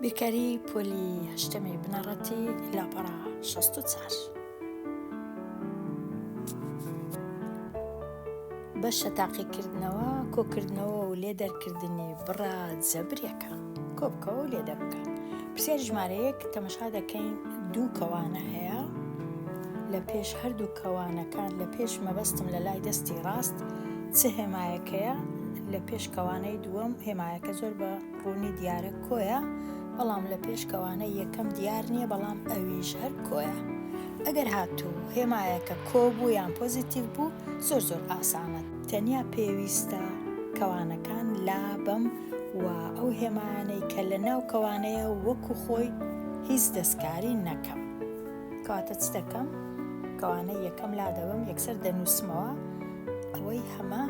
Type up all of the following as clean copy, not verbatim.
بیرکاری پۆلی هەشتەمی بنەڕەتی لاپەڕا 64 بەشە تاقیکردنەوە کۆکردنەوە و لێدەرکردنی بڕا جەبرێکە کۆ بکەوە و لێدەر بکە. پرسیار ژمارەیەک تەمەشا دەکەین دوو کەوانە هەیە لە پێش هەردوو کەوانەکان لە پێش مەبەستم لە لای دەستی ڕاست چه هێمایەکەیە لە پێش کەوانەی دووەم هێمایەکە زۆر بە ڕوونی دیارە کۆیە بەڵام لە پێش کەوانەی یەکەم دیار نییە بەڵام ئەویش هەر کۆیە. ئەگەر هاتوو هێمایەکە کۆ بوو یان پۆزیتیڤ بوو زۆر ئاسانە تەنیا پێویستە کەوانەکان لابەم و ئەو هێمانەی کە لە ناو کەوانەیە وەکو خۆی هیچ دەستکاری نەکەم. کەواتە چ دەکەم؟ کەوانەی یەکەم لادەبم یەکسەر دەنووسمەوە ئەوەی هەمە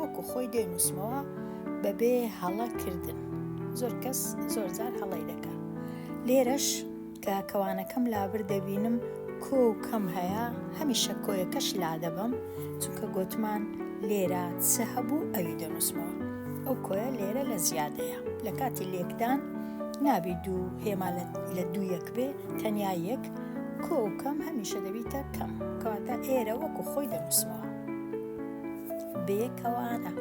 وەکو خۆی دێنووسمەوە بەبێ هەڵەکردن. زۆر کەس زۆر جار هەڵەی دەکات. لێرەش کە کەوانەکەم لابر دەبینم کۆ و کەم هەیە هەمیشە کۆیەکەش لادەبم چونکە گوتمان لێرە چ هەبوو ئەوی دەنووسمەوە. ئەو کۆیە لێرە لە زیادەیە لە کاتی لێکدان نابی دوو هێما لە دوو یەک بێ تەنیا یەک کۆ و کەم هەمیشە دەبیتە کەم کەواتە ئێرە وەکو خۆی دەنووسمەوە بێ کەوانە.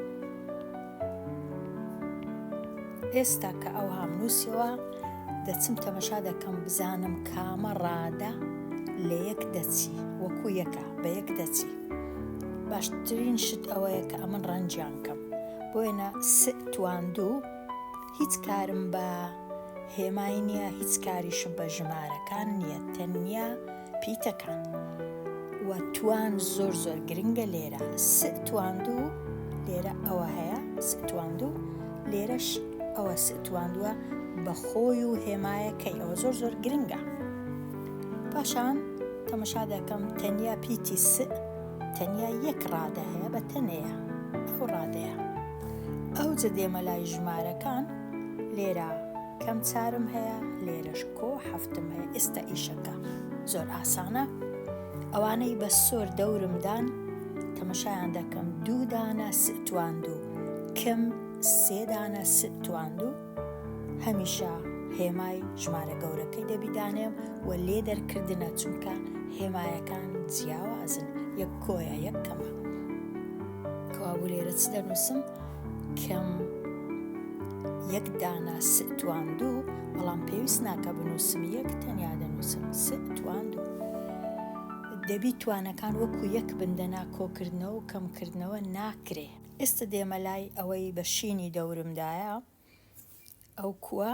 ئێستا کە ئەو هەمنووسیەوە دەچم تەمەشا دەکەم بزانم کامە ڕادە لە یەک دەچی وەکو یەکە بە یەک دەچی. باشترین شت ئەوەیە کە ئەمن ڕەنجیان کەم بۆیە تواندوو هیچ کارم بە هێمای نییە هیچ کاریشم بە ژمارەکان نییە تەنیا پیتەکان و توان زۆر گرنگە لێرە تواندوو لێرە ئەوە هەیە تواندوو لێرەش ئەوە تواندووە بە خۆی و هێمایەکەی ئەوە زۆر گرنگە. پاشان تەمەشا دەکەم تەنیا پیتی تەنیا یەک ڕادە هەیە بە تەنەیە ئەو ڕادەیە. ئەو جە دێمە لای ژمارەکان لێرە کەم چارم هەیە لێرەش کۆ هەفتم هەیە. ئێستا ئیشەکە زۆر ئاسانە. ئەوانەی بە سۆر دەورمدان تەمەشایان دەکەم دوو دانە تواندوو کەم سێ دانە تواندوو هەمیشە هێمای ژمارە گەورەکەی دەبیدانێم و لێ دەرکردنە چونکە هێمایەکان جیاوازن یەک کۆیە یەک کەمە. کەوابوو لێرە چ دەنووسم کەم یەک دانە تواندوو بەڵام پێویست ناکە بنووسم یەک تەنیا دەنووسم تواندوو. دەبی توانەکان وەکو یەک بندەنا کۆکردنەوە و کەمکردنەوە ناکرێ. ئێستا دێمە لای ئەوەی بە شینی دەورمدایە ئەو کووە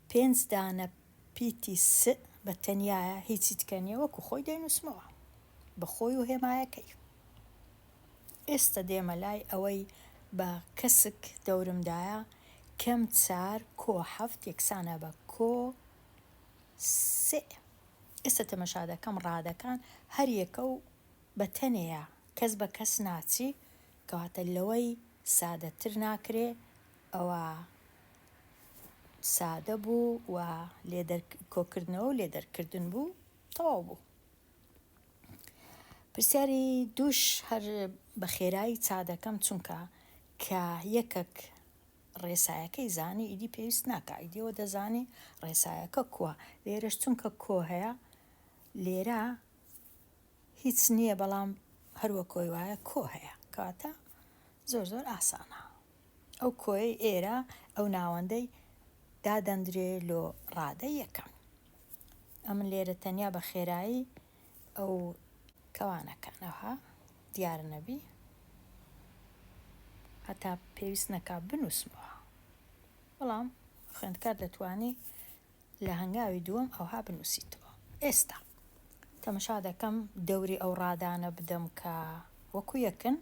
5 دانە پیتی بە تەنیایە هیچی تکەنیە وەکو خۆی دەنووسمەوە بە خۆی و هێمایەکەی. ئێستا دێمە لای ئەوەی بە کەسک دەورمدایە کەم 4 کۆ 7 یەکسانە بە کۆ 3. ئێستا تەمەشا دەکەم ڕادەکان هەر یەکە و بە تەنەیە کەس بە کەس ناچی کەواتە لەوەی سادەتر ناکرێ ئەوە سادە بوو و کۆکردنەوە و لێدەرکردن بوو تەواو بوو. پرسیاری دووش هەر بە خێرایی چادەکەم چونکە کە یەکەک ڕێسایەکەی زانی ئیدی پێویست ناکە ئیدیەوە دەزانی ڕێسایەکە کووە. لێرەش چونکە کۆ هەیە لێرە هیچ نییە بەڵام هەروە کۆی وایە کۆ هەیە کەواتە زۆر ئاسانە. ئەو کۆی ئێرە ئەو ناوەندەی دادەندرێ لۆ ڕادە یەکەم. ئەمن لێرە تەنیا بە خێرایی ئەو کەوانەکانەوە دیارە نەبی هەتا پێویست نەکا بنووسمەوە بەڵام خوێندکار دەتوانی لە هەنگاوی دووەم ئەوها بنووسیتەوە. ئێستا تەمەشا دەکەم دەوری ئەو ڕادانە بدەم کە وەکو یەکن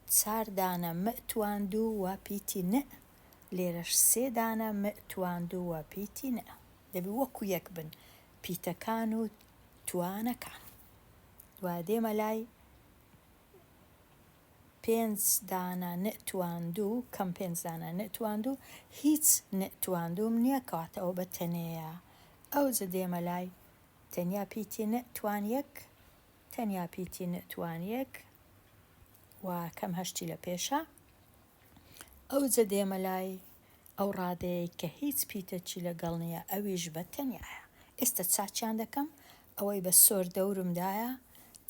4 دانە تواندوو و پیتی لێرەش 3 دانە تواندوو و پیتی دەبی وەکو یەک بن پیتەکان و توانەکان. دوای دێمە لای 5 دانە تواندوو کەم 5 دانە تواندوو هیچ تواندووم نییە کەواتە ئەو بە تەنەیە. ئەو جە دێمە لای تەنیا پیتی توان یەک تەنیا پیتی توان یەک و کەم هەشتی لە پێشە. ئەو جە دێمە لای ئەو ڕادەیە کە هیچ پیتەچی لەگەڵ نییە ئەویش بە تەنیایە. ئێستا چاچیان دەکەم ئەوەی بە سۆر دەورمدایە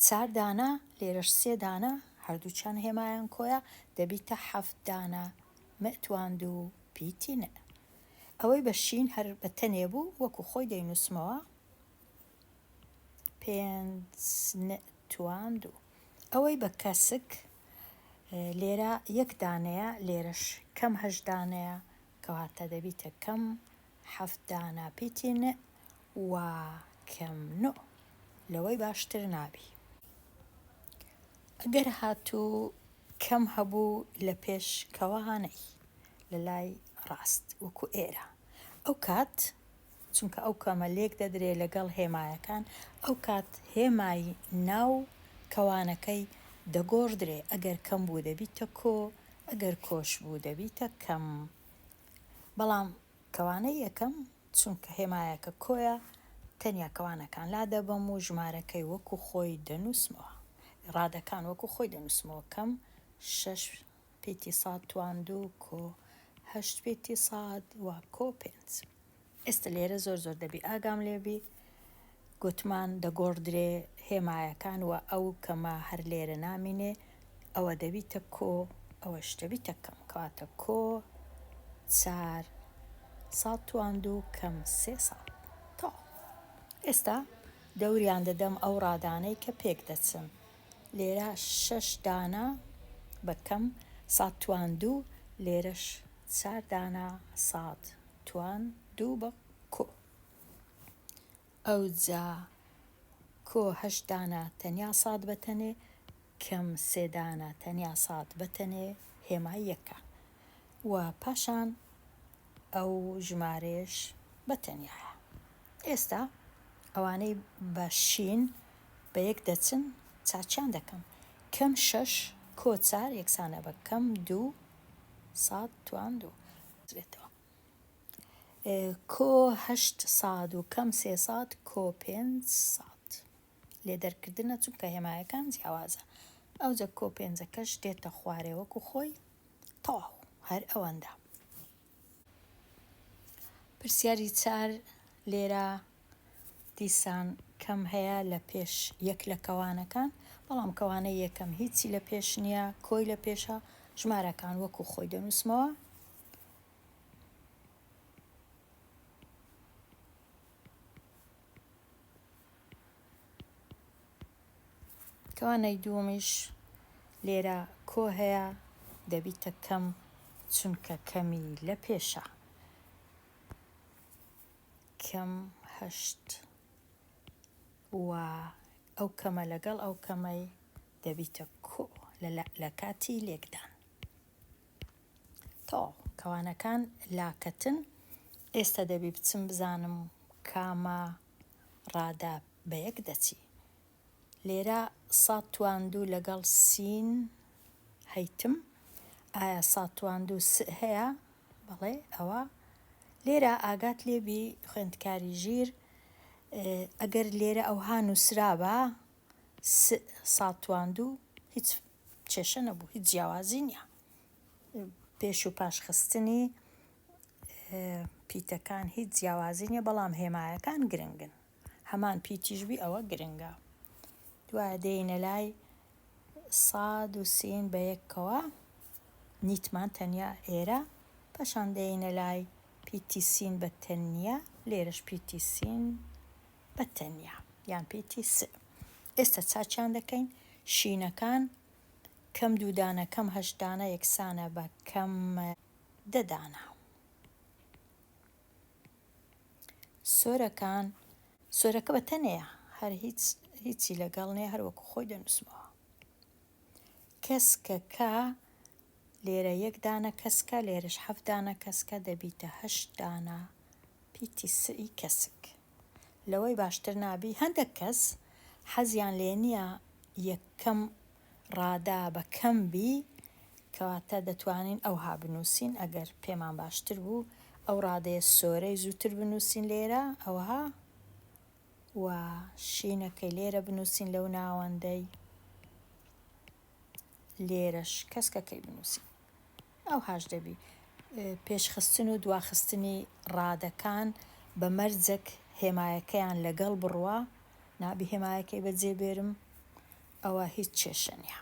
4 دانە لێرەش 3 دانە هەردووچان هێمایان کۆیە دەبیتە 7 دانە مەتواند و پیتی نە. ئەوەی بە شین هەر بە تەنێ بوو وەکو خۆی دەینووسمەوە 5 نەتواند و ئەوەی بە کەسک لێرە 1 دانەیە لێرەش کەم 8 دانەیە کەواتە دەبیتە کەم 7 دانە پیتی نە و کەم نۆ لەوەی باشتر نابی. ئەگەر هاتوو کەم هەبوو لە پێش کەوانەی لە لای ڕاست وەکو ئێرە ئەو کات چونکە ئەو کەمە لێک دەدرێت لەگەڵ هێمایەکان ئەو کات هێمای ناو کەوانەکەی دەگۆڕدرێ ئەگەر کەم بوو دەبیتە کۆ ئەگەر کۆش بوو دەبیتە کەم. بەڵام کەوانەی یەکەم چونکە هێمایەکە کۆیە تەنیا کەوانەکان لا دەبەم و ژمارەکەی وەکو خۆی دەنووسمەوە ڕادەکان وەکو خۆی دەنووسمەوە کەم 6 پیتی ساد تواند و کۆ 8 پیتی ساد و کۆ 5. ئێستا لێرە زۆر دەبی ئاگام لێبی گوتمان دەگۆڕدرێ هێمایەکان و ئەو کەمە هەر لێرە نامینێ ئەوە دەبیتە کۆ ئەوەش دەبیتە کەم کەواتە کۆ 4 ساد تواند و کەم 3 ساد. ئێستا دەوریان دەدەم ئەو ڕادانەی کە پێک دەچن لێرە 6 دانە بە کەم ساد تواند و لێرەش 4 دانە ساد تواند و بە کۆ ئەوجا کۆ 8 دانە تەنیا ساد بەتەنێ کەم 3 دانە تەنیا ساد بەتەنێ هێمای یەکە و پاشان ئەو ژمارەیەش بەتەنیایە. ئێستا ئەوانەی بە شین بە یەک دەچن چاچیان دەکەم کەم 6 کۆ 4 یەکسانە بە کەم 2 ساد تواند و کۆ 8 ساد و کەم 3 ساد کۆ 5 ساد لێ دەرکردنە چونکە هێمایەکان جیاوازە ئەوجا کۆ 5ەکەش دێتە خوارێ وەکو خۆی تەواو هەر ئەوەندە. پرسیاری 4 لێرە دیسان کەم هەیە لە پێش یەک لە کەوانەکان بەڵام کەوانەی یەکەم هیچی لە پێش نییە کۆی لە پێشە ژمارەکان وەکو خۆی دەنووسمەوە کەوانەی دووەمیش لێرە کۆ هەیە دەبیتە کەم چونکە کەمی لە پێشە کەم 8 و ئەو کەمە لەگەڵ ئەو کەمەی دەبیتە کۆ لە کاتی لێکدان. تەواو کەوانەکان لاکەتن. ئێستا دەبی بچم بزانم کامە ڕادا بە یەک دەچی لێرە ساد تواند و لەگەڵ سین هەیتم ئایا ساد تواند و سێ هەیە بەڵێ ئەوە لێرە ئاگات لێبی خوێندکاری ژیر ئەگەر لێرە ئەوها نووسرابە ساد تواند و هیچ کێشە نەبوو هیچ جیاوازی نییە پێش و پاش خستنی پیتەکان هیچ جیاوازی نییە بەڵام هێمایەکان گرنگن هەمان پیتیژبی ئەوە گرنگە. دوایە دێینە لای ساد و سین بە یەکەوە نیتمان تەنیا ئێرە پاشان دێینە لای پیتی سین بە تەنیا لێرەش پیتی سین بە تەنیا یان پیتی سێ. ئێستا چاچیان دەکەین شینەکان کەم 2 دانە کەم 8 دانە یەکسانە بە کەم 10 دانە. سۆرەکە بە تەنەیە هەر هیچی لەگەڵ نیە هەر وەکو خۆی دەنووسمەوە. کەسکەکە لێرە 1 دانە کەسکە لێرەش 7 دانە کەسکە دەبیتە 8 دانە پیتی سئی کەسک لەوەی باشتر نابی. هەندێک کەس حەزیان لێ نییە یەکەم ڕادا بە کەم بی کەواتە دەتوانین ئەوها بنووسین ئەگەر پێمان باشتر بوو ئەو ڕادەیە سۆرەی زووتر بنووسین لێرە ئەوها و شینەکەی لێرە بنووسین لەو ناوەندەی لێرەش کەسکەکەی بنووسین ئەو هاش دەبی پێشخستن و دواخستنی ڕادەکان بە مەرجێک هێمایەکەیان لەگەڵ بڕوە نابی هێمایەکەی بەجێ بێرم ئەوە هیچ کێشە نییە.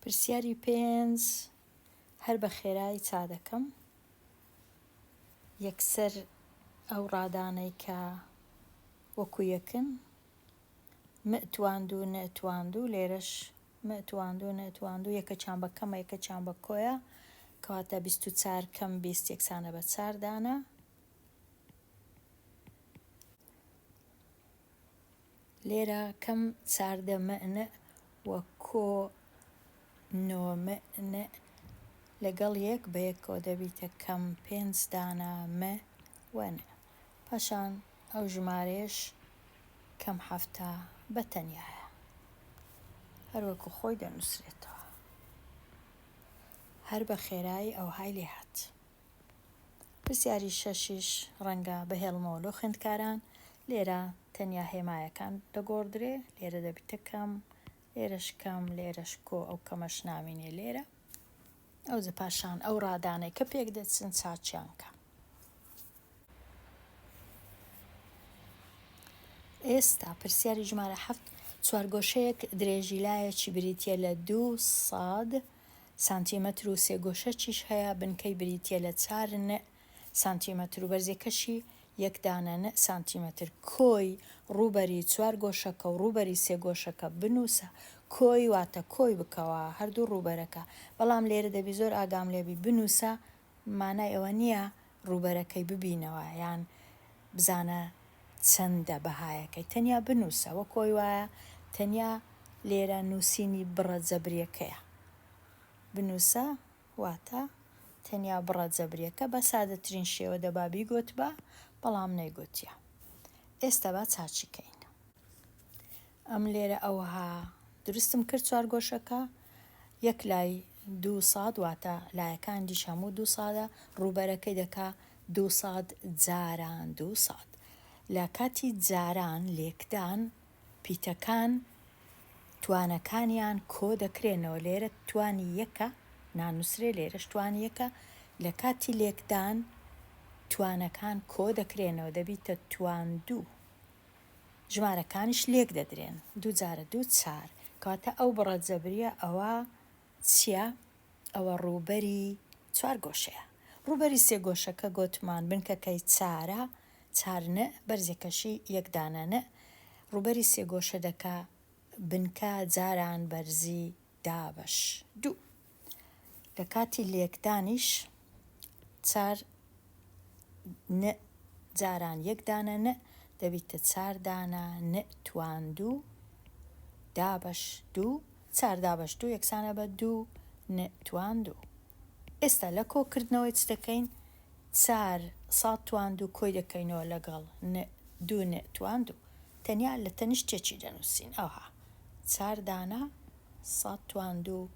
پرسیاری 5 هەر بە خێرایی چا دەکەم یەکسەر ئەو ڕادانەی کە وەکو یەکن مەتواند و نەتواند و لێرەش مەتواند و نەتواند و یەکەچیان بە کەمە یەکەچیان بە کۆیە کەواتە 24 کەم 20 یەکسانە بە 4 دانە. لێرە کەم 4 مەئنە وە کۆ 9 مەئنە لەگەڵ یەک بە یەکەوە دەبیتە کەم 5 دانە مە وەنە. پاشان ئەو ژمارەیەش کەم 7 بەتەنیایە هەروەکو خۆی دەنووسرێتەوە. هەر بە خێرایی ئەو های لێ هات. پرسیاری 6 ڕەنگە بەهێڵمەوە لۆ خوێندکاران لێرە تەنیا هێمایەکان دەگۆڕدرێ لێرە دەبیتە کەم لێرەش کەم لێرەش کۆ ئەو کەمەش نامینێ لێرە ئەو پاشان ئەو ڕادانەی کە پێک دەچن چاچیان کە. ئێستا پرسیاری ژمارە 7 چوارگۆشەیەک درێژی لایەکی بریتە لە 200 سانتیمەتر و سێگۆشەکیش هەیە بنکەی بریتە لە 4 سانتیمەتر و بەرزێکەشی یەک دانە سانتیمەتر. کۆی ڕووبەری چوارگۆشەکە و ڕووبەری سێگۆشەکە بنووسە. کۆی واتە کۆی بکەوە هەردوو ڕووبەرەکە بەڵام لێرە دەبی زۆر ئاگام لێبی بنووسە مانای ئەوە نییە ڕووبەرەکەی ببینەوە یان بزانە چەندە بەهایەکەی تەنیا بنووسە وە کۆی وایە تەنیا لێرە نووسینی بڕە جەبریەکەیە بنووسە واتە تەنیا بڕە جەبریەکە بە سادەترین شێوە دەبابی گوت بە بەڵام نەیگوتیە. ئێستا با چاچیکەین. ئەم لێرە ئەوها دروستم کرد چوارگۆشەکە یەک لای 200 واتە لایەکان دیش هەموو 200 ڕووبەرەکەی دەکا 200 جاران 200 لە کاتی جاران لێکدان پیتەکان توانەکانیان کۆ دەکرێنەوە لێرە توانی یەکە نانووسرێ لێرەش توانی یەکە لە کاتی لێکدان توانەکان کۆ دەکرێنەوە دەبیتە توان 2 ژمارەکانیش لێک دەدرێن 2 جارە 2 4 کاتە ئەو بڕە جەبریە ئەوە چییە؟ ئەوە ڕووبەری چوارگۆشەیە. ڕووبەری سێگۆشەکە گۆتمان بنکەکەی چارە چارنە بەرزێکەشی یەک دانەنە ڕووبەری سێگۆشە دەکا بنکە جاران بەرزی دابەش 2 لە کاتی لێکدانیش 4 نە جاران یەک دانەنە دەبیتە 4 دانە نە توان 2 دابەش 2 4 دابەش 2 یەکسانە بە 2 نە توان 2. ئێستا لە کۆکردنەوەی چ دەکەین 4 سات توان 2 کۆی دەکەینەوە لەگەڵ 2 نە توان 2 تەنیا لە تەنیشتێکی دەنووسین ئەوها 4 دانە سات توان 2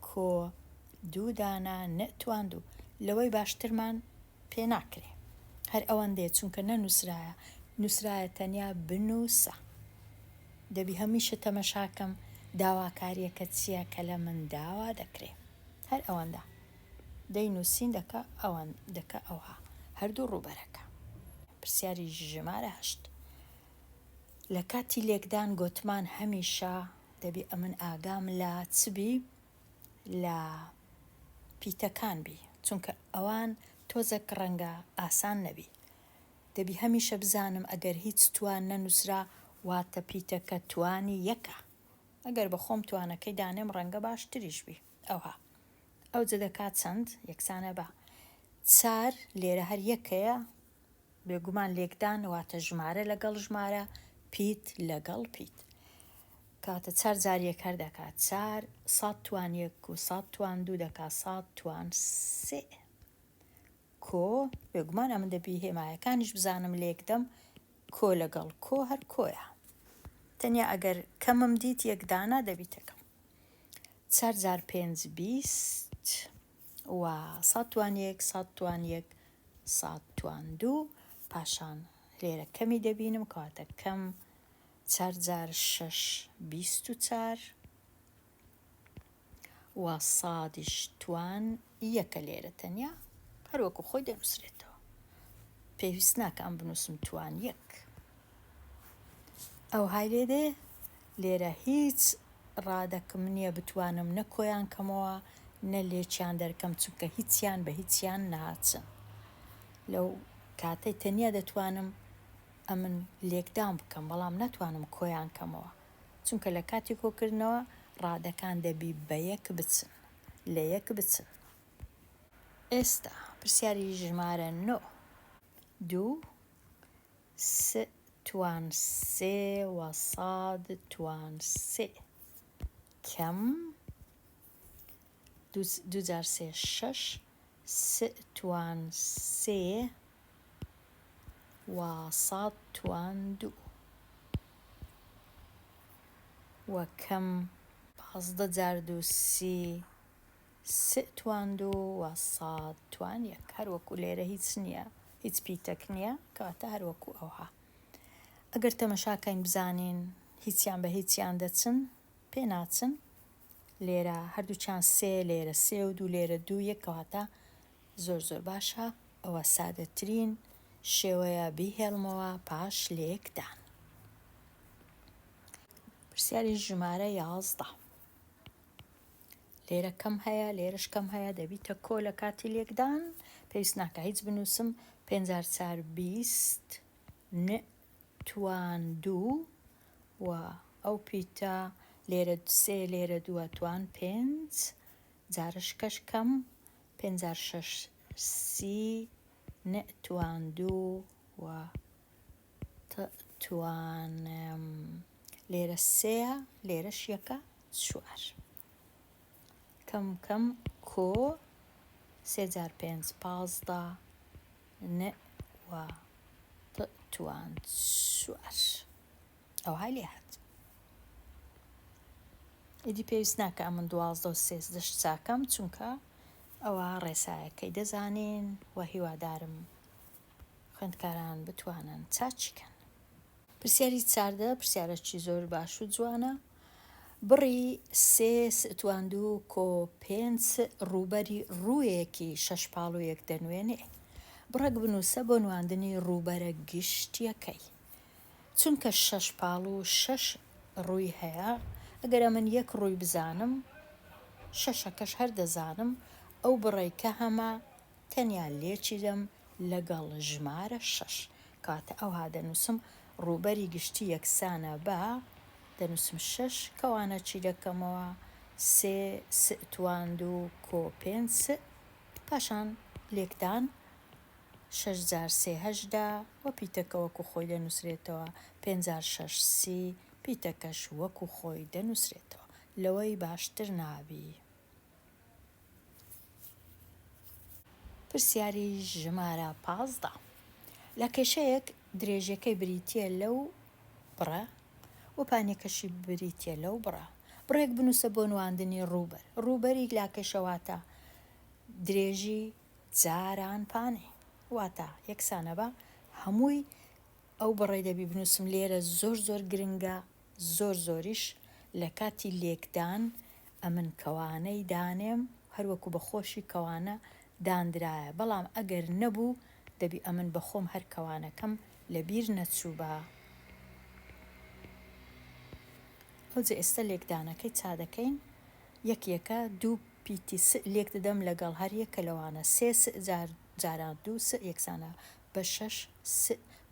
کۆ 2 دانە نە توان 2 لەوەی باشترمان پێ ناکرێ هەر ئەوەندەیە چونکە نەنووسرایە نووسرایە تەنیا بنووسە دەبی هەمیشە تەمەشاکەم داواکاریەکە چییە کە لە من داوا دەکرێ هەر ئەوەندە دەینووسین دەکە ئەوەن دەکە ئەوها هەردوو ڕووبەرەکە. پرسیاری ژمارە 8 لە کاتی لێکدان گوتمان هەمیشە دەبی ئەمن ئاگام لە چبی لە پیتەکان بی چونکە ئەوان تۆزێک ڕەنگە ئاسان نەبی دەبی هەمیشە بزانم ئەگەر هیچ توان نەنووسرا واتە پیتەکە توانی یەکە ئەگەر بە خۆم توانەکەی دانێم ڕەنگە باشتریش بی ئەوها ئەو جە دەکات چەند یەکسانە بە 4 لێرە هەر یەکەیە بێگومان لێکدان واتە ژمارە لەگەڵ ژمارە پیت لەگەڵ پیت کاتە 4 جار یەک هەر دەکات 4 100 توان 1 و 100 توان 2 دەکات 100 توان 3 کۆ بێگومان ئەمە دەبی هێمایەکانیش بزانم لێکدەم کۆ لەگەڵ کۆ هەر کۆیە تەنیا ئەگەر کەمم دیت یەکدانە دەبیتەکەم 4 جار 5 20 و 100 توان 1 100 توان 1 100 توان 2 پاشان لێرە کەمی دەبینم کاتە کەم 4 جار 6 24 و سادیش توان یەکە لێرە تەنیا هەروەکو خۆی دەنووسرێتەوە. پێویست ناکە ئەم بنووسم توان یەک. ئەو های لێدێ لێرە هیچ ڕادەکەم نییە بتوانم نە کۆیان کەمەوە نە لێکیان دەرکەم، چونکە هیچیان بە هیچیان ناچن. لەو کاتەی تەنیا دەتوانم ئەمن لێکدان بکەم، بەڵام ناتوانم کۆیان کەمەوە، چونکە لە کاتی کۆکردنەوە ڕادەکان دەبی بە یەک بچن، لە یەک بچن. ئێستا پرسیاری ژمارە 9. 2 3 توان 3 و ساد توان 3 کەم 2 جار 3 6 3 توان 3 و ساد توان 2 و کەم 15 جار 2 30 3 توان 2 و ساد توان 1. هەروەکو لێرە هیچ نییە، هیچ پیتەک نییە، کەواتە هەروەکو ئەوها. ئەگەر تەمەشاکەین بزانین هیچیان بە هیچیان دەچن پێ ناچن، لێرە هەردووچیان 3 لێرە 3 و 2 لێرە 2 1، کەواتە زۆر باشە. ئەوە سادەترین شێوەیە بیهێڵمەوە پاش لێکدان. پرسیاری ژمارە 11. لێرە کەم هەیە، لێرەش کەم هەیە، دەبیتە کۆ لە کاتی لێکدان. پێویست ناکە هیچ بنووسم. 5 4 20 ن توان 2 و ئەو پیتە لێرە 3 لێرە 2 توان 5 جارش کەش کەم 5 6 30 ن توان 2 و توان لێرە 3 لێرەش یەکە 4 کەم کۆ 3 جار 5 15 ن و توان 4. ئەو های لێ هات. ئیدی پێویست ناکە ئەمن 12 و 13 چاکەم، چونکە ئەوە ڕێسایەکەی دەزانین و هیوادارم خوێندکاران بتوانن چاچیکەن. پرسیاری 14 پرسیارەکی زۆر باش و جوانە. بڕی 3 توان 2 کۆ 5 ڕووبەری ڕوویەکی 6 پاڵ و 1 دەنوێنێ. بڕێک بنووسە بۆ نواندنی ڕووبەرە گشتیەکەی. چونکە 6 پاڵ و 6 ڕووی هەیە، ئەگەر من 1 ڕووی بزانم 6ەکەش هەر دەزانم، ئەو بڕێکە هەمە تەنیا لێکی دەم لەگەڵ ژمارە 6. کاتە ئەوها دەنووسم ڕووبەری گشتی یەکسانە بە دەنووسم 6 کەوانە چی دەکەمەوە 3 توان 2 کۆ 5 پاشان لێکدان 6 جار 3 18 و پیتەکە وەکو خۆی دەنووسرێتەوە 5 6 30 پیتەکەش وەکو خۆی دەنووسرێتەوە، لەوەی باشتر نابی. پرسیاری ژمارە 15. لە کێشەیەک درێژەکەی بریتیە لەو بڕە و پانێکەشی بریتیە لەو بڕە. بڕێک بنووسە بۆ نواندنی ڕووبەر. ڕووبەری لا کێشەواتە درێژی جاران پانێ، واتە یەکسانە بە هەمووی ئەو بڕێ دەبی بنووسم. لێرە زۆر گرنگە، زۆریش لە کاتی لێکدان ئەمن کەوانەی دانێم هەروەکو بە خۆشی کەوانە دانرایە، بەڵام ئەگەر نەبوو دەبی ئەمن بە خۆم هەر کەوانەکەم لە بیر نەچوو بە. ئەوجە ئێستا لێکدانەکەی چادەکەین. یەکە 2 پیتی لێک دەدەم لەگەڵ هەر یەکە لەوانە 3 جاران 2 یەکسانە بە 6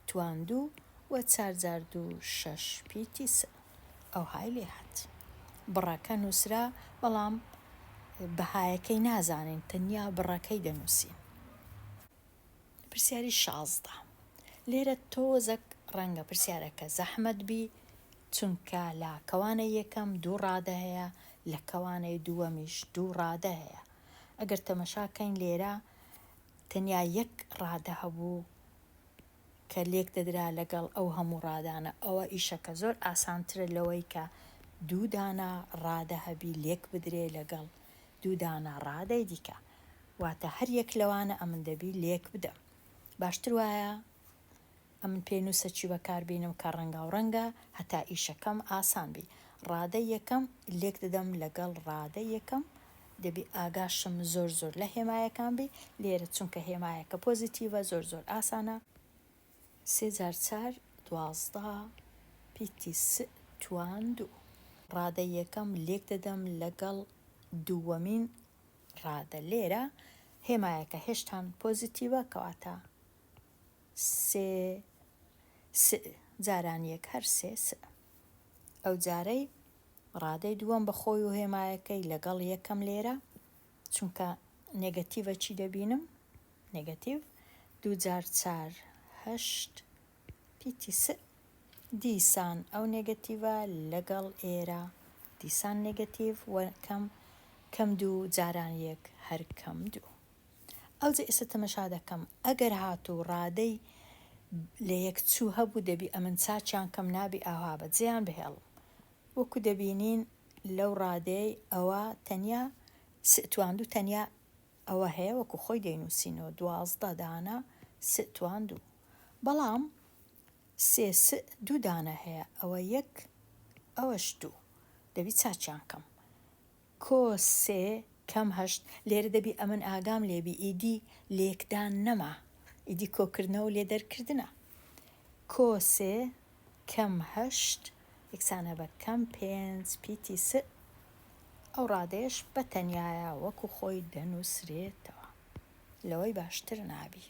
توان 2 و 4 جار 2 6 پیتی ئەو های لێ هات. بڕەکە نووسرا، بەڵام بەهایەکەی نازانین، تەنیا بڕەکەی دەنووسین. پرسیاری 16. لێرە تۆزەک ڕەنگە پرسیارەکە زەحمەت بی، چونکە لە کەوانە یەکەم 2 ڕادە هەیە، لە کەوانەی دووەمیش 2 ڕادە هەیە. ئەگەر تەمەشاکەین لێرە تەنیا 1 ڕادە هەبوو کە لێک دەدرا لەگەڵ ئەو هەموو ڕادانە، ئەوە ئیشەکە زۆر ئاسانترە لەوەی کە 2 دانە ڕادە هەبی لێک بدرێ لەگەڵ 2 دانە ڕادەی دیکە، واتە هەر یەک لەوانە ئەمن دەبی لێک بدەم. باشتر وایە ئەمن پێنووسە چی بەکاربینم کە ڕەنگاوڕەنگە هەتا ئیشەکەم ئاسان بی. ڕادە یەکەم لێک دەدەم لەگەڵ ڕادە یەکەم دەبی ئاگاشم زۆر لە هێمایەکان بێ. لێرە چونکە هێمایەکە پۆزیتیڤە زۆر ئاسانە. 3 × 4 12 پیتی س توان 2. ڕادەی یەکەم لێک دەدەم لەگەڵ دووەمین ڕادە. لێرە هێمایەکە هێشتان پۆزیتیڤە کەواتە 3 جاران یەک هەر 3. ئەو جارەی ڕادەی دووەم بەخۆی و هێمایەکەی لەگەڵ یەکەم لێرە چونکە نێگەتیڤە چی دەبینم؟ نێگەتیڤ. 2 × 4 8 پیتی س. دیسان ئەو نێگەتیڤە لەگەڵ ئێرە دیسان نێگەتیڤ کەم 2 جاران یەک هەر کەم 2. ئەوجا ئێستا تەمەشا دەکەم ئەگەر هاتوو ڕادەی لە یەکچوو هەبوو دەبی ئەمن چاچیان کەم نابی ئاوا بەجێیان بهێڵم. وەکو دەبینین لەو ڕادەی ئەوە تەنیا س توان 2 تەنیا ئەوە هەیە وەکو خۆی دەینووسینەوە 12 دانە س توان 2. بەڵام 3 س 2 دانە هەیە ئەوە 1 ئەوەش 2 دەبی چاچیان کەم. کۆ 3 کەم 8 لێرە دەبی ئەمن ئاگام لێبی ئیدی لێکدان نەما ئیدی کۆکردنەوە لێ دەرکردنە. کۆ 3 کەم 8 یەکسانە بە کەم 5 پیتی س. ئەو ڕادەیەش بە تەنیایە وەکو خۆی دەنووسرێتەوە. لەوەی باشتر نابی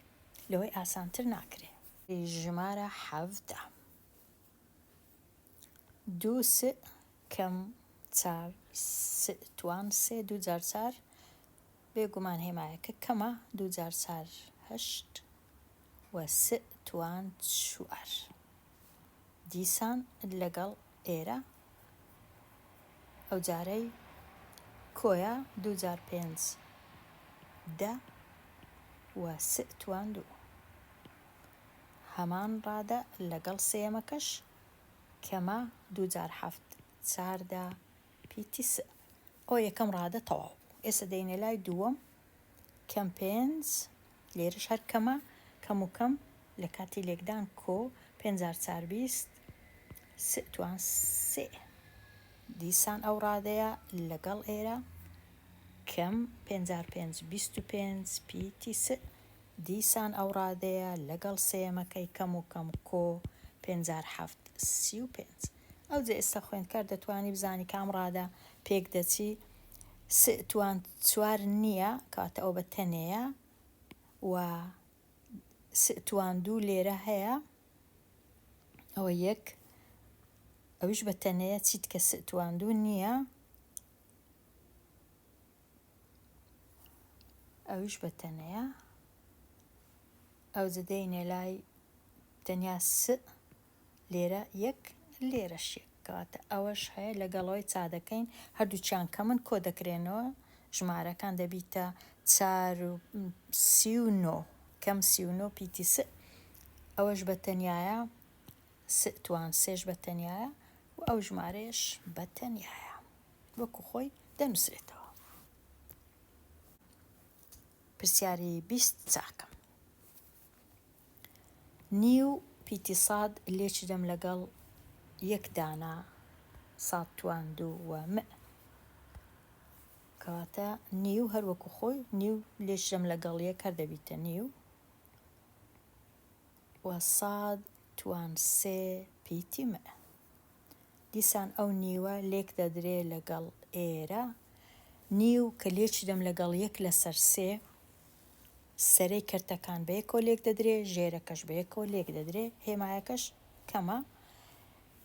لەوەی ئاسانتر ناکرێ. ژمارە 17 2 س کەم 4 س توان 3 2 × 4 بێگومان هێمایەکە کەمە 2 × 4 8 و س توان 4. دیسان لەگەڵ ئێرە ئەو جارەی کۆیە 2 × 5 10 و س توان 2. هەمان ڕادە لەگەڵ سێمەکەش کەمە 2 × 7 14 پیتی س. ئەو یەکەم ڕادە تەواو. ئێستا دەینە لای دووەم کەم 5 لێرش هەر کەمە کەم و کەم لە کاتی لێکدان کۆ 5 × 4 20 س توان 3. دیسان ئەو ڕادەیە لەگەڵ ئێرە کەم 5 × 5 25 پیتی س. دیسان ئەو ڕادەیە لەگەڵ سێمەکەی کەم و کەم کۆ 5 × 7 35. ئەوجا ئێستا خوێندکار دەتوانی بزانی کام ڕادە پێک دەچی. س توان 4 نییە کاتە ئەو بە تەنەیە و س توان 2 لێرە هەیە ئەوە 1 ئەویش بە تەنەیە چیت کە س توان 2 نییە ئەویش بە تەنەیە. ئەوجا دەینێ لای تەنیا س لێرە 1 لێرەش 1 کاتە ئەوەش هەیە لەگەڵەوەی چادەکەین هەردووچیان کەمن کۆ دەکرێنەوە ژمارەکان دەبیتە 439 کەم 39 پیتی س. ئەوەش بە تەنیایە س توان 3ش بە تەنیایە و ئەو ژمارەیەش بە تەنیایە وەکو خۆی دەنووسرێتەوە. پرسیاری 20 چاکەم. نیو پیتی ساد لێچ دەم لەگەڵ 1 دانە 100 توان 2 و م. کەواتە نیو هەروەکو خۆی نیو لێچ دەم لەگەڵ 1 هەر دەبیتە نیو و 100 توان 3 پیتی م. دیسان ئەو نیوە لێک دەدرێ لەگەڵ ئێرە. نیو کە لێچ دەم لەگەڵ 1 لەسەر 3 سەرەی کەرتەکان بە یەکەوە لێک دەدرێ ژێرەکەش بە یەکەوە لێک دەدرێ هێمایەکەش کەمە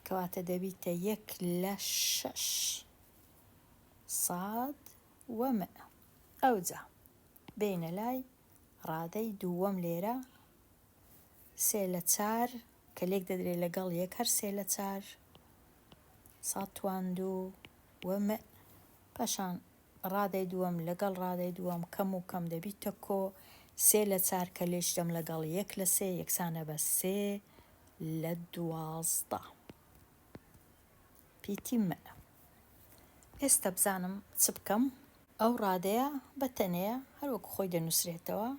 کەواتە دەبیتە 1 لە 6 100 و م. ئەوجا بینە لای ڕادەی دووەم لێرە 3 لە 4 کە لێک دەدرێ لەگەڵ 1 هەر 3 لە 4 100 توان 2 و م. پاشان ڕادەی دووەم لەگەڵ ڕادەی دووەم کەم و کەم دەبیتە کۆ 3 لە 4 کە لێچ دەم لەگەڵ 1 لە 3 یەکسانە بە 3 لە 12 پیتی م. ئێستا بزانم چ بکەم. ئەو ڕادەیە بە تەنەیە هەروەکو خۆی دەنووسرێتەوە.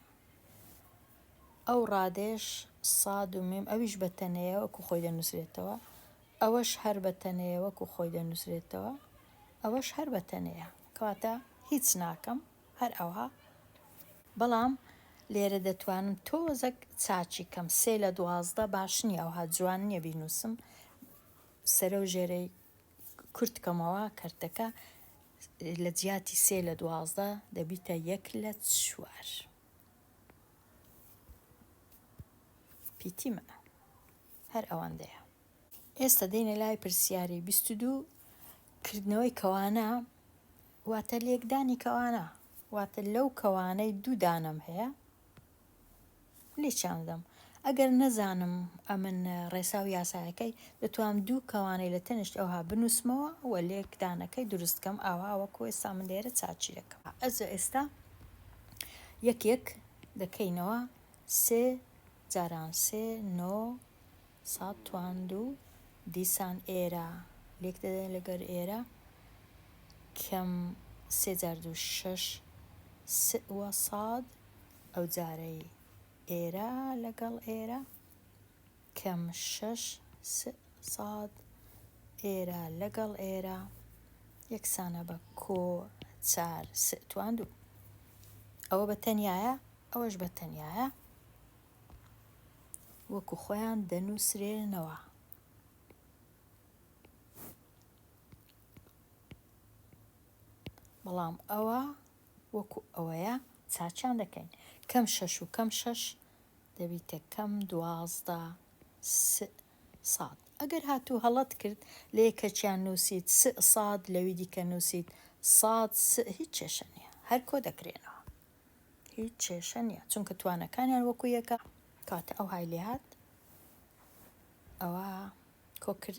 ئەو ڕادێش 100 و میم ئەویش بە تەنەیە وەکو خۆی دەنووسرێتەوە. ئەوەش هەر بە تەنەیە وەکو خۆی دەنووسرێتەوە. ئەوەش هەر بە تەنەیە کەواتە هیچ ناکەم هەر ئەوها. بەڵام لێرە دەتوانم تۆزێک چاچی کەم 3/12 باش نییە ئەوها جوان نییە بینوسم سەرە و ژێرەی کورتکەمەوە کەرتەکە لە جیاتی 3/12 دەبیتە 1/4 پیتی منە هەر ئەوەندەیە. ئێستا دێنە لای پرسیاری 22 کردنەوەی کەوانە واتە لێکدانی کەوانە واتە لەو کەوانەی 2 دانەم هەیە لێچیان دەم. ئەگەر نەزانم ئەمن ڕێسا و یاسایەکەی دەتوانم 2 کەوانەی لە تەنیشت ئەوها بنووسمەوە و لێکدانەکەی دروستکەم ئاواوەکو ئێستا من لێرە چاچی دەکەم. ئێستا یەک دەکەینەوە 3 جاران 3 9 100 دیسان ئێرە لێک دەدەین لەگەر ئێرە کەم 3 جار 2 6 100 ئەو جارەی ئێرە لەگەڵ ئێرە کەم 6 100 ئێرە لەگەڵ ئێرە یەکسانە بە کۆ 4 2. ئەوە بە تەنیایە ئەوەش بە تەنیایە وەکو خۆیان دەنووسرێنەوە. بەڵام ئەوە وەکو ئەوەیە چاچیان دەکەین کەم 6 و کەم 6 دەبیتە کەم 12 100. ئەگەر هاتوو هەڵەت کرد لە یەکەچیان نووسیت 100 لەوی دیکە نووسیت 100 هیچ کێشە نییە هەر کۆ دەکرێنەوە هیچ کێشە نییە چونکە توانەکانیان وەکو یەکە کاتە ئەو های لێ هات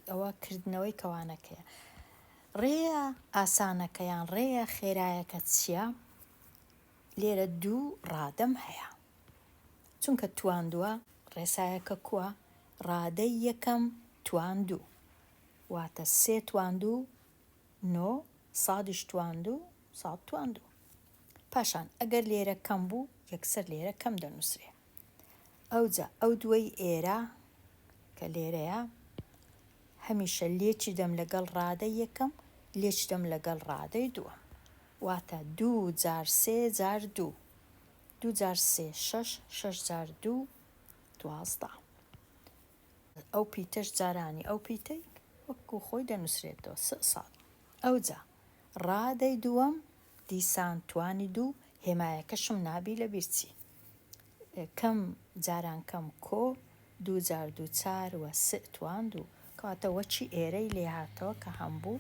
ئەوە کردنەوەی کەوانەکەیە. ڕێیە ئاسانەکەیان ڕێیە خێرایەکە چییە؟ لێرە 2 ڕادەم هەیە چونکە تواندووە ڕێسایەکە کووە ڕادەی یەکەم تواندوو واتە 3 تواندوو 9 سادش تواندوو 100 تواندوو. پاشان ئەگەر لێرە کەم بوو یەکسەر لێرە کەم دەنووسرێ. ئەوجا ئەو دووەی ئێرە کە لێرەیە هەمیشە لێکی دەم لەگەڵ ڕادەی یەکەم لێک دەم لەگەڵ ڕادەی دووەم واتە 2 جار 3 جار 2 2 جار 3 6 6 جار 2 12. ئەو پیتەش جارانی ئەو پیتەی وەکو خۆی دەنووسرێتەوە 100. ئەوجا ڕادەی دووەم دیسان توانی 2 هێمایەکەشم نابی لە بیرچی کەم جاران کەم کۆ 2 جار 2 4 و 3 2 کاتە وەچی ئێرەی لێ هاتەوە کە هەمبوو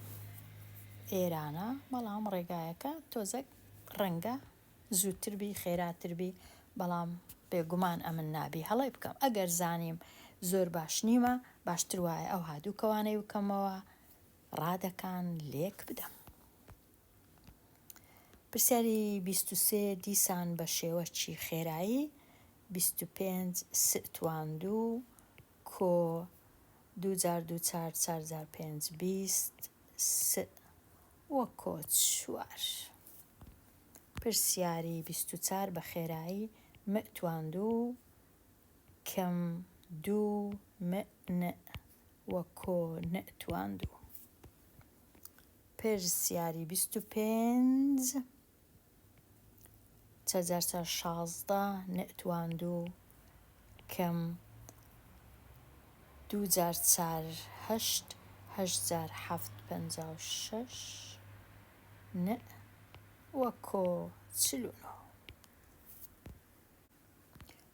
ئێرانە بەڵام ڕێگایەکە تۆزێک ڕەنگە زووتربی خێراتربی بەڵام بێگومان ئەمن نابی هەڵی بکەم ئەگەر زانیم زۆر باش نیمە باشتر وایە ئەو هادوو کەوانەی وکەمەوە ڕادەکان لێک بدەم. پرسیاری 23 دیسان بە شێوەچی خێرایی 25 2 کۆ 2 جار 2 4 4 جار 5 20 وە کۆ 4. پرسیاری 24 بە خێرایی مەتواندوو کەم 2 مەنە وە کۆ نەتواندوو. پرسیاری 25 4 جار 4 16 نەتواندوو کەم 2 جار 4 8 8 جار 7 56 نە وە کۆ 49.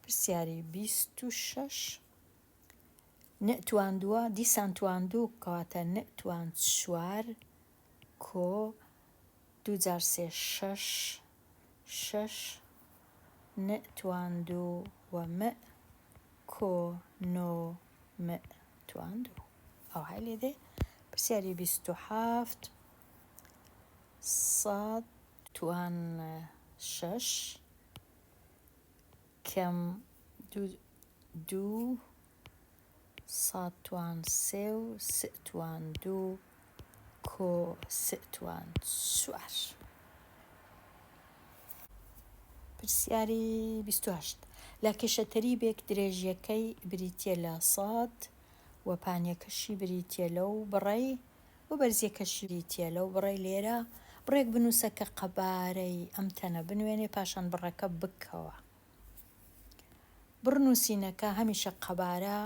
پرسیاری 26 نەتواندووە دیسان تواندوو کەواتە نەتوان 4 کۆ 2 جار 3 6 6 نەتواندوو وە مە کۆ 9 مەتواندوو. ئەو های لێ دێ. پرسیاری 27 100 توان 6 کەم 2 100 توان 3 و 3 توان 2 کۆ 3 توان 4. پرسیاری 28 لە کێشەتەریبێک درێژیەکەی بریتیە لە 100 و پانیەکەشی بریتیە لەو بڕی و بەرزیەکەشی بریتیە لەو بڕی لێرە بڕێک بنووسە کە قەبارەی ئەم تەنە بنوێنێ پاشان بڕەکە بکەوە. بڕنووسینەکە هەمیشە قەبارە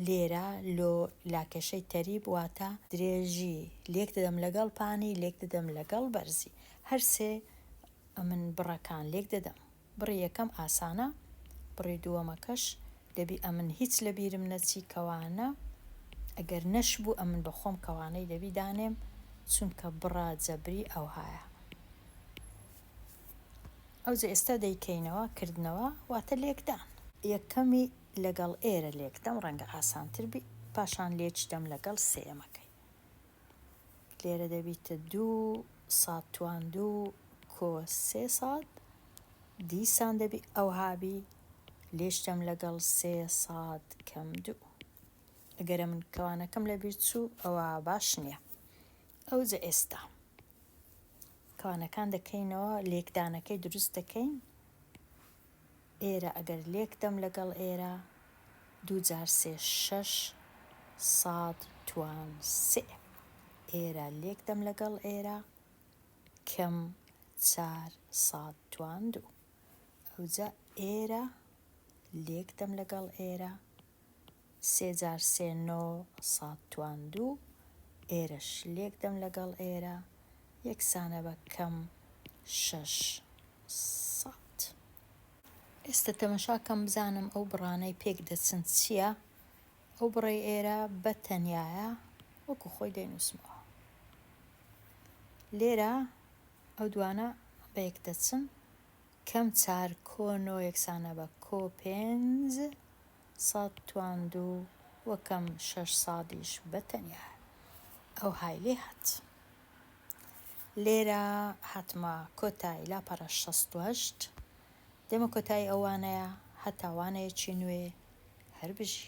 لێرە لۆ لاکێشەی تەریب واتە درێژی لێک دەدەم لەگەڵ پانی لێک دەدەم لەگەڵ بەرزی هەرسێ من بڕەکان لێک دەدەم. بڕی یەکەم ئاسانە، بڕی دووەمەکەش دەبی ئەمن هیچ لە بیرم نەچی کەوانە ئەگەر نەشبوو ئەمن بە خۆم کەوانەی دەبی دانێم چونکە بڕا جەبری ئەوهایە. ئەوجا ئێستا دەیکەینەوە کردنەوە واتە لێکدان. یەکەمی لەگەڵ ئێرە لێکدەم ڕەنگە ئاسانتر بی پاشان لێچ دەم لەگەڵ سێمەکەی. لێرە دەبیتە 2 ساد توان 2 کۆ 300 دیسان دەبی ئەوهابی لێشتم لەگەڵ 300 کەم 2. ئەگەرە من کەوانەکەم لە بیر چوو ئەوە باش نییە. ئەوجا ئێستا کەوانەکان دەکەینەوە لێکدانەکەی دروست دەکەین. ئێرە ئەگەر لێکدەم لەگەڵ ئێرە 2 جار 3 6 ساد توان 3. ئێرە لێکدەم لەگەڵ ئێرە کەم 4 ساد توان 2. ئەوجا ئێرە لێکدەم لەگەڵ ئێرە 3 جار 3 9 ساد توان 2. ئێرەش لێکدەم لەگەڵ ئێرە یەکسانە بە کەم 6 ساد. ئێستا تەمەشاکەم بزانم ئەو بڕانەی پێک دەچن چییە؟ ئەو بڕی ئێرە بە تەنیایە وەکو خۆی دەینووسمەوە. لێرە ئەو دوانە بە یەک دەچن کەم 4 کۆ 9 یەکسانە بە کۆ 5 ساد توان 2 وەکەم 6 سادیش بە تەنیایە. ئەو های لێ هات. لێرە هاتمە کۆتایی لاپەڕە 68 دەمە کۆتایی ئەوانەیە هەتاوانەیەکی نوێ هەر بژی.